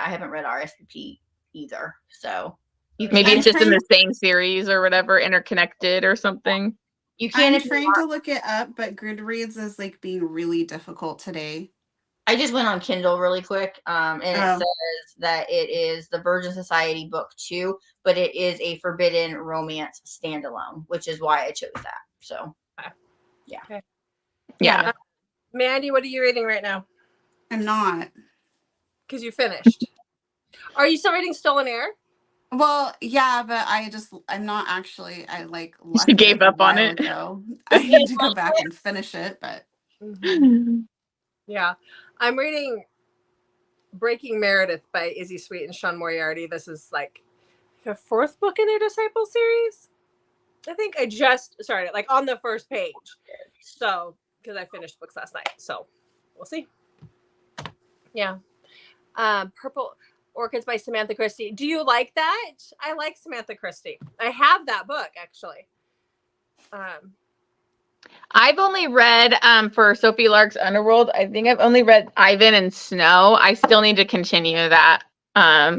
haven't read RSVP either. So Maybe I'm it's just in trying- the same series or whatever, interconnected or something. you can I'm if you trying want. to look it up, but Goodreads is like being really difficult today. I just went on Kindle really quick, and it Oh. says that it is the Virgin Society book 2, but it is a forbidden romance standalone, which is why I chose that. So, Yeah. Mandy, what are you reading right now? I'm not. Because you finished. Are you still reading Stolen Air? Well, yeah, but I'm not actually. I like left She gave a up on while it. ago. I need to go back and finish it, but Yeah. I'm reading Breaking Meredith by Izzy Sweet and Sean Moriarty. This is like the 4th book in their Disciple series. I think I just started like on the first page. So, because I finished books last night. So, we'll see. Yeah. Purple Orchids by Samantha Christie. Do you like that? I like Samantha Christie. I have that book actually. I've only read for Sophie Lark's Underworld. I think I've only read Ivan and Snow. I still need to continue that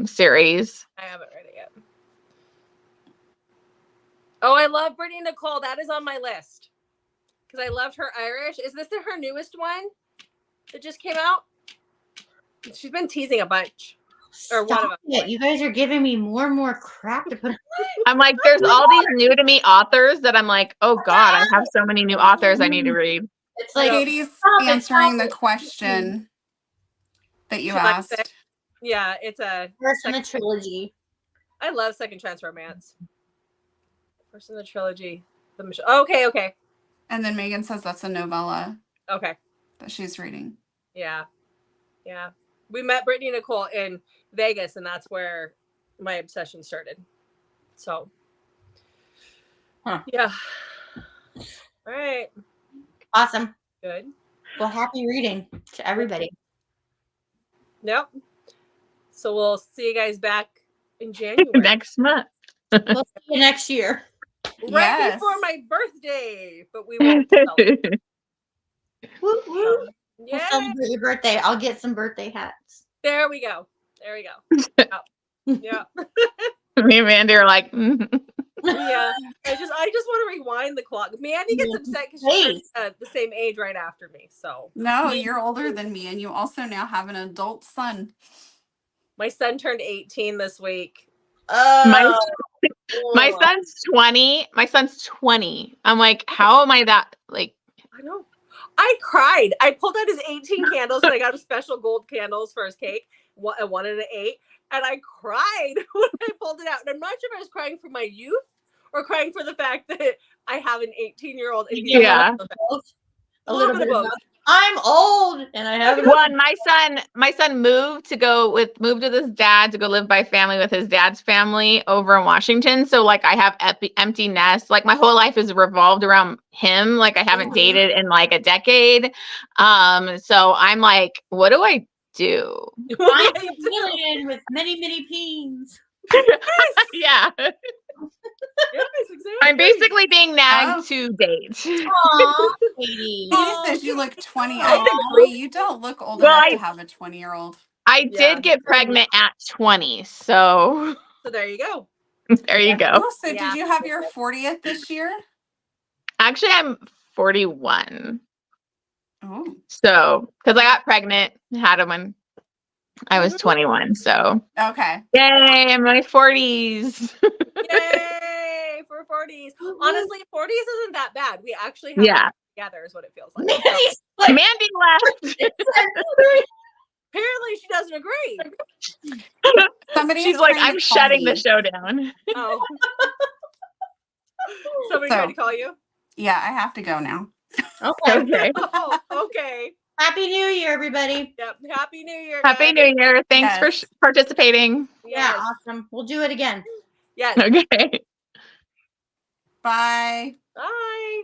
series. I haven't read it yet. Oh, I love Brittany Nicole. That is on my list because I loved her Irish. Is this her newest one that just came out? She's been teasing a bunch. Or one of Stop them. it. You guys are giving me more and more crap to put on. I'm like, there's all these new to me authors that I'm like, oh God, I have so many new authors I need to read. It's like, Katie's stop it, answering the stop it. question that you She likes it. asked. Yeah, it's a First in the trilogy. I love second chance romance. First in the trilogy. Okay. And then Megan says that's a novella Okay. that she's reading. Yeah. We met Brittany and Nicole in Vegas, and that's where my obsession started. So, yeah. All right. Awesome. Good. Well, happy reading to everybody. Yep. So we'll see you guys back in January. Next month. We'll see you next year. Right Yes. before my birthday, but we won't celebrate. Woo, woo. We'll Yeah. celebrate your birthday. I'll get some birthday hats. There we go. Yeah. Me and Mandy are like, Yeah. I just want to rewind the clock. Mandy gets upset because she's the same age right after me. So No, you're older than me, and you also now have an adult son. my son turned 18 this week. my son's 20. My son's 20. I'm like, how am I that? Like, I know. I cried. I pulled out his 18 candles and I got him special gold candles for his cake, a 1 and an 8. And I cried when I pulled it out. And I'm not sure if I was crying for my youth or crying for the fact that I have an 18-year-old. And he's a little bit of both. I'm old and I have one. My son moved with his dad to go live by family with his dad's family over in Washington. So like I have empty nest. Like my whole life is revolved around him. Like I haven't dated in like a decade. So I'm like, what do I do? I'm dealing with many, many peens. Yeah. Yes, exactly. I'm basically being nagged to date. Aww, Katie. Katie says you look 20. I agree. You don't look old enough to have a 20-year-old. I did get pregnant at 20, so there you go. There you go. Oh, so did you have your 40th this year? Actually, I'm 41. Oh. So, because I got pregnant, had him when I was 21. So, okay. Yay, I'm in my 40s. Yay for 40s. Honestly, 40s isn't that bad. We actually have together is what it feels like. So. Mandy left. Apparently she doesn't agree. She's like, I'm shutting the show down. Oh. Somebody tried to call you? Yeah, I have to go now. Okay. Oh, okay. Happy New Year, everybody. Yep. Happy New Year. Happy New Year. Thanks for participating. Yeah, awesome. We'll do it again. Yes. Okay. Bye. Bye.